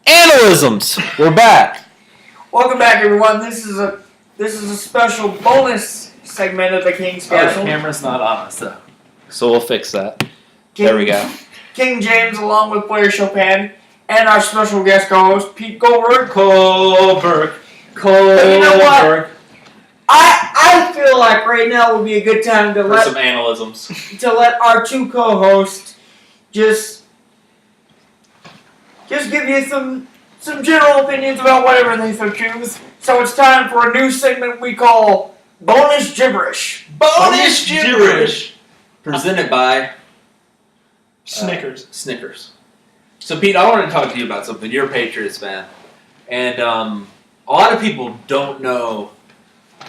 Analysms! We're back. Welcome back, everyone. This is a special bonus segment of the King's Castle. The camera's not on us, though. So we'll fix that. There we go. King James, along with Blair Chopin, and our special guest co-host, Pete Goldberg. You know what? I feel like right now would be a good time to let some analysms. To let our two co-hosts just give you some general opinions about whatever they so choose. So it's time for a new segment we call Bonus Gibberish. Bonus Gibberish! Presented by Snickers. Snickers. So, Pete, I want to talk to you about something. You're a Patriots fan. And a lot of people don't know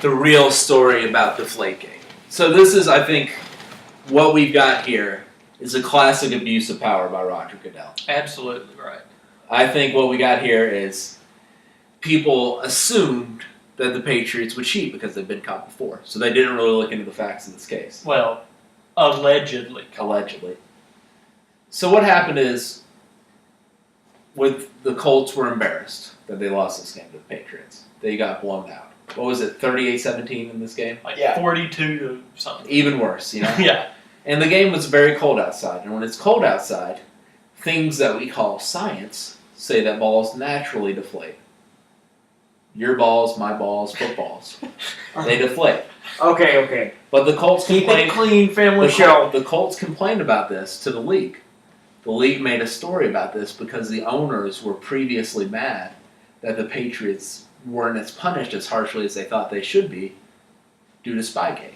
the real story about Deflategate. So this is, I think, what we've got here is a classic abuse of power by Roger Goodell. Absolutely right. I think what we got here is people assumed that the Patriots would cheat because they've been caught before. So they didn't really look into the facts of this case. Well, allegedly. Allegedly. So what happened is, with the Colts were embarrassed that they lost this game to the Patriots. They got blown out. What was it, 38-17 in this game? Like 42 to something. Even worse, you know? Yeah. And the game was very cold outside. And when it's cold outside, things that we call science say that balls naturally deflate. Your balls, my balls, footballs. They deflate. Okay. But the Colts Keep complained. it clean, family show. The Colts complained about this to the league. The league made a story about this because the owners were previously mad that the Patriots weren't as punished as harshly as they thought they should be due to Spygate.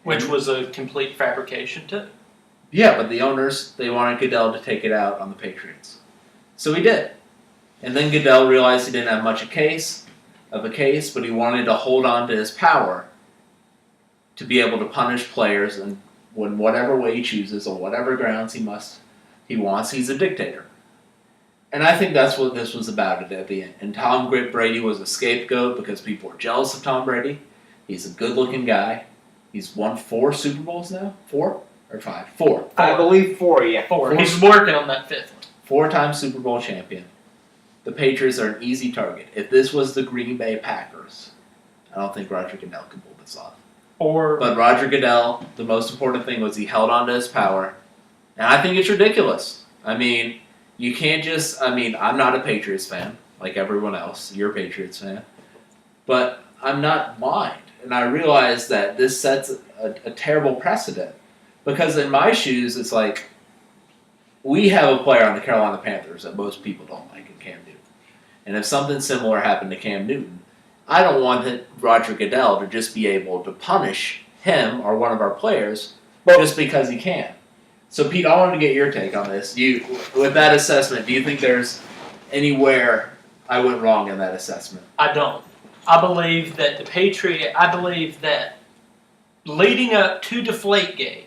Which was a complete fabrication, too. Yeah, but the owners, they wanted Goodell to take it out on the Patriots. So he did. And then Goodell realized he didn't have much of a case, but he wanted to hold on to his power to be able to punish players in whatever way he chooses or whatever grounds he wants. He's a dictator. And I think that's what this was about at the end. And Tom Brady was a scapegoat because people were jealous of Tom Brady. He's a good-looking guy. He's won 4 Super Bowls now? 4 or 5? 4. I believe 4, yeah. 4. He's working on that 5th one. 4-time Super Bowl champion. The Patriots are an easy target. If this was the Green Bay Packers, I don't think Roger Goodell could pull this off. But Roger Goodell, the most important thing was he held on to his power. And I think it's ridiculous. I mean, you can't just... I mean, I'm not a Patriots fan, like everyone else. You're a Patriots fan. But I'm not blind. And I realize that this sets a terrible precedent. Because in my shoes, it's like, we have a player on the Carolina Panthers that most people don't like in Cam Newton. And if something similar happened to Cam Newton, I don't want Roger Goodell to just be able to punish him or one of our players just because he can. So, Pete, I wanted to get your take on this. With that assessment, do you think there's anywhere I went wrong in that assessment? I don't. I believe that leading up to Deflategate,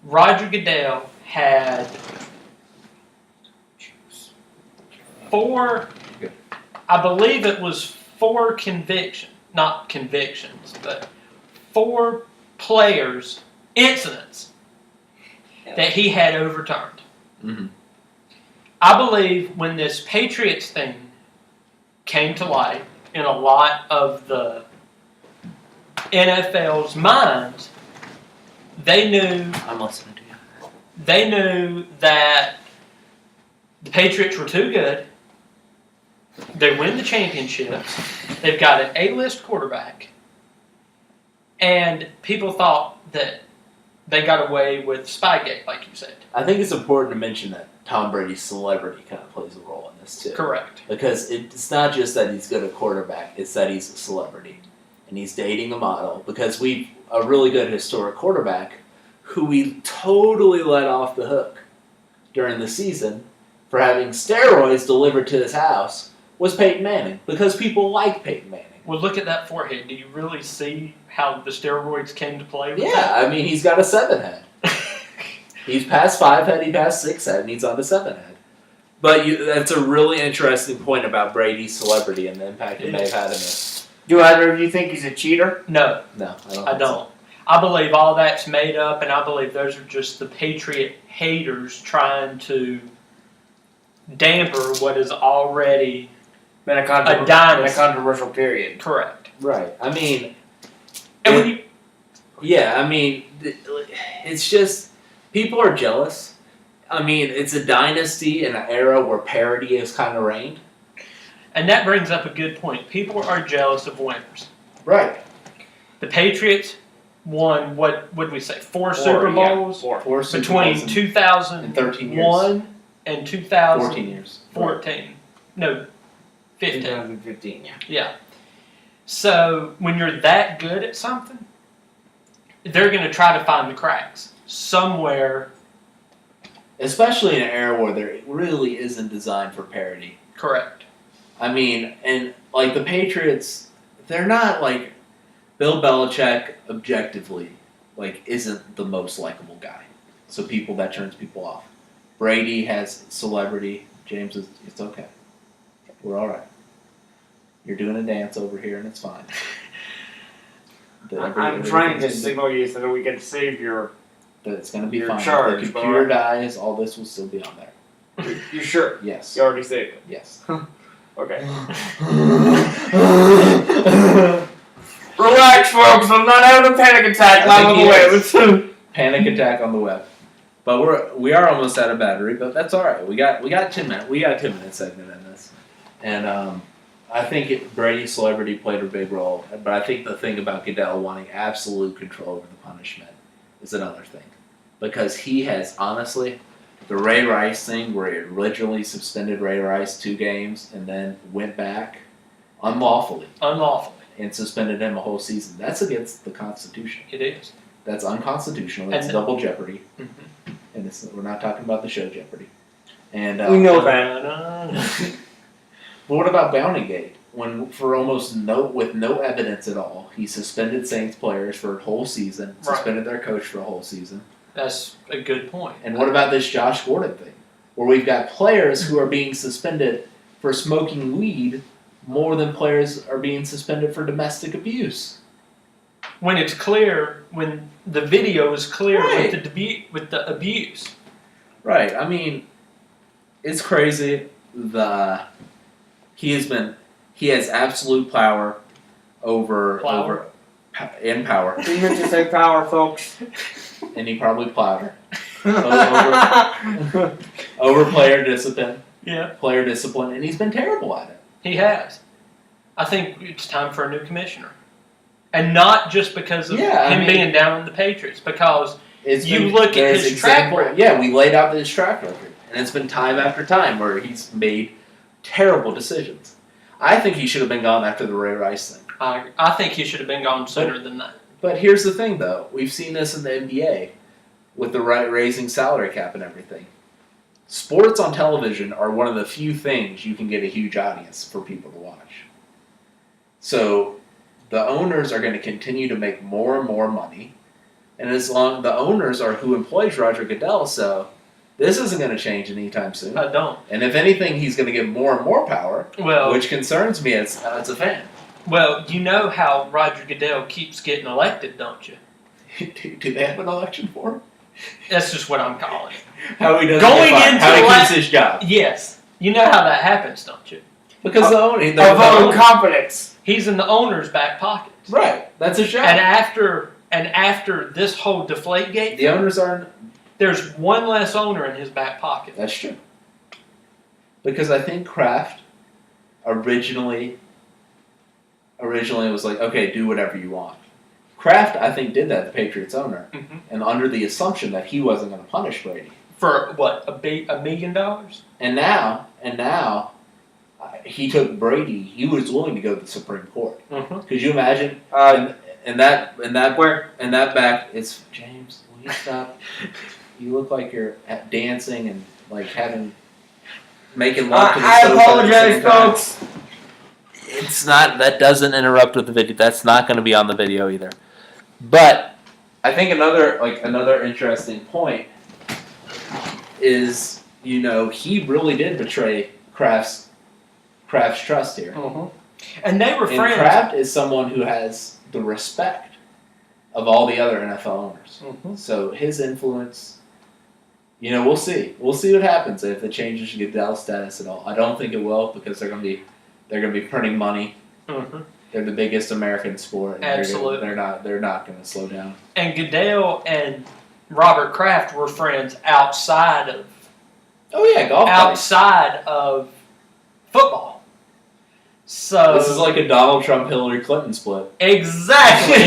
Roger Goodell had 4, I believe it was 4 not convictions, but 4 players, incidents that he had overturned. Mm-hmm. I believe when this Patriots thing came to light in a lot of the NFL's minds, they knew. I'm listening to you. They knew that the Patriots were too good. They win the championships. They've got an A-list quarterback. And people thought that they got away with Spygate, like you said. I think it's important to mention that Tom Brady's celebrity kind of plays a role in this, too. Correct. Because it's not just that he's good at quarterback, it's that he's a celebrity. And he's dating a model. Because we've a really good historic quarterback who we totally let off the hook during the season for having steroids delivered to his house was Peyton Manning. Because people like Peyton Manning. Well, look at that forehead. Do you really see how the steroids came to play with Yeah, that? I mean, he's got a 7 head. He's past 5 head, he passed 6 head, and he's on the 7 head. But that's a really interesting point about Brady's celebrity and the impact it may have had in this. Do either of you think he's a cheater? No. No, I don't. I believe all that's made up, and I believe those are just the Patriot haters trying to damper what is already been a dynasty. controversial period. Correct. Right. I mean, And when you, yeah. I mean, it's just people are jealous. I mean, it's a dynasty in an era where parity has kind of reigned. and that brings up a good point. People are jealous of winners. Right. The Patriots won what would we say? Four Super Bowls Four Super between Bowls in 2001 and 2014. 14 years. No, 15. 2015, yeah. Yeah. So when you're that good at something, they're going to try to find the cracks somewhere. Especially in an era where there really isn't designed for parity. Correct. I mean, and like the Patriots, they're not like Bill Belichick objectively like isn't the most likable guy. So that turns people off. Brady has celebrity. James is it's okay. We're all right. You're doing a dance over here and it's fine. I'm trying to signal you so that we can save your. That it's going to be Your fine. charge, If the computer dies, all this will still be on there. You sure? Yes. You already saved it. Yes. Okay. Relax, folks. I'm not having a panic attack live on the web. Panic attack on the web. But we are almost out of battery, but that's all right. We got 10 minutes. We got a 2-minute segment in this, and I think Brady's celebrity played a big role. But I think the thing about Goodell wanting absolute control over the punishment is another thing, because he has honestly the Ray Rice thing, where he originally suspended Ray Rice 2 games and then went back unlawfully and suspended him a whole season. That's against the Constitution. It is. That's unconstitutional. That's And double jeopardy. Mm-hmm. And we're not talking about the show Jeopardy. And We know that. But what about Bountygate? When for almost with no evidence at all, he suspended Saints players for a whole season, suspended their coach for a whole season. That's a good point. And what about this Josh Gordon thing, where we've got players who are being suspended for smoking weed more than players are being suspended for domestic abuse? When it's clear, when the video is clear Right. with the abuse. Right. I mean, it's crazy. He has absolute power over in power, You meant to say power, folks. and he probably plowed her over player discipline. Yeah. Player discipline, and he's been terrible at it. He has. I think it's time for a new commissioner. And not just because of him being down in the Patriots, because look at his track record. Yeah, we laid out his track record, and it's been time after time where he's made terrible decisions. I think he should have been gone after the Ray Rice thing. I think he should have been gone sooner than that. But here's the thing, though. We've seen this in the NBA with the raising salary cap and everything. Sports on television are one of the few things you can get a huge audience for people to watch. So the owners are going to continue to make more and more money. And as long the owners are who employs Roger Goodell, so this isn't going to change anytime soon. I don't. And if anything, he's going to get more and more power, Well, which concerns me as a fan. Well, you know how Roger Goodell keeps getting elected, don't you? Do they have an election for him? That's just what I'm calling it. How he doesn't Going get fired, into how he elect- keeps his job. Yes. You know how that happens, don't you? Because Of incompetence. He's in the owner's back pocket. Right. That's his job. And after this whole Deflategate, The owners aren't. there's one less owner in his back pocket. That's true. Because I think Kraft originally was like, okay, do whatever you want. Kraft, I think, did that, the Patriots owner, and under the assumption that he wasn't going to punish Brady. For what, $1 million? And now, he took Brady. He was willing to go to the Supreme Court. Could you imagine? And that back, it's James. Will you stop? You look like you're dancing and like making love to the I sofa apologize, at the same time. folks. It's not. That doesn't interrupt with the video. That's not going to be on the video either. But I think another interesting point is, he really did betray Kraft's trust here. And they were And friends. Kraft is someone who has the respect of all the other NFL owners. So his influence we'll see. We'll see what happens if it changes Goodell's status at all. I don't think it will because they're gonna be printing money. Mm-hmm. They're the biggest American sport. And Absolutely. They're not gonna slow down. And Goodell and Robert Kraft were friends outside of Golf. outside of football. So This is like a Donald Trump Hillary Clinton split. Exactly.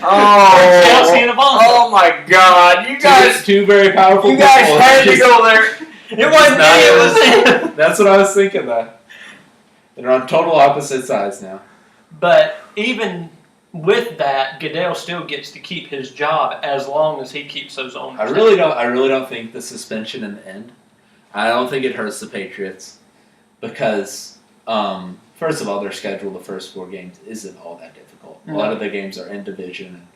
Oh, Chelsea and Ivanka. oh my God! You guys, two very powerful. you guys people. had to go there. It wasn't me. It was him. That's what I was thinking. That they're on total opposite sides now. But even with that, Goodell still gets to keep his job as long as he keeps those owners. I really don't think the suspension in the end. I don't think it hurts the Patriots because first of all, their schedule the first 4 games isn't all that difficult. A lot of the games are in division, and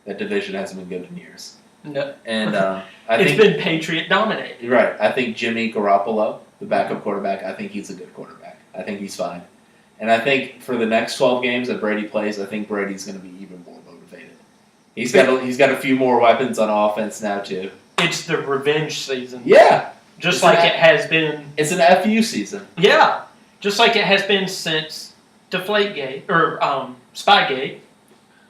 that division hasn't been good in years. No. And It's been Patriot dominated. Right. I think Jimmy Garoppolo, the backup quarterback, I think he's a good quarterback. I think he's fine. And I think for the next 12 games that Brady plays, I think Brady's going to be even more motivated. He's got a few more weapons on offense now too. It's the revenge season. Yeah. Just like it has been. It's an FU season. Yeah. Just like it has been since Deflategate or Spygate.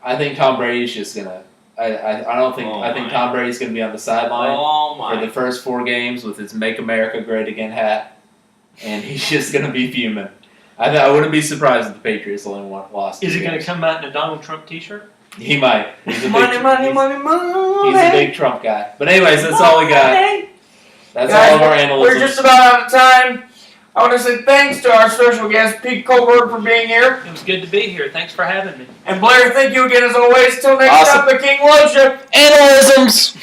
I think Tom Brady's just gonna. I think Tom Brady's gonna be on the sideline for the first 4 games with his "Make America Great Again" hat, and he's just gonna be fuming. I wouldn't be surprised if the Patriots only lost. Is he going to come out in a Donald Trump T-shirt? He might. He's a Money. He's a big Trump guy. But anyways, that's all we got. That's Guys, all of our analysts. We're just about out of time. I want to say thanks to our special guest, Pete Colbert, for being here. It was good to be here. Thanks for having me. And Blair, thank you again as always. Till next time, the King loves you. Analysms!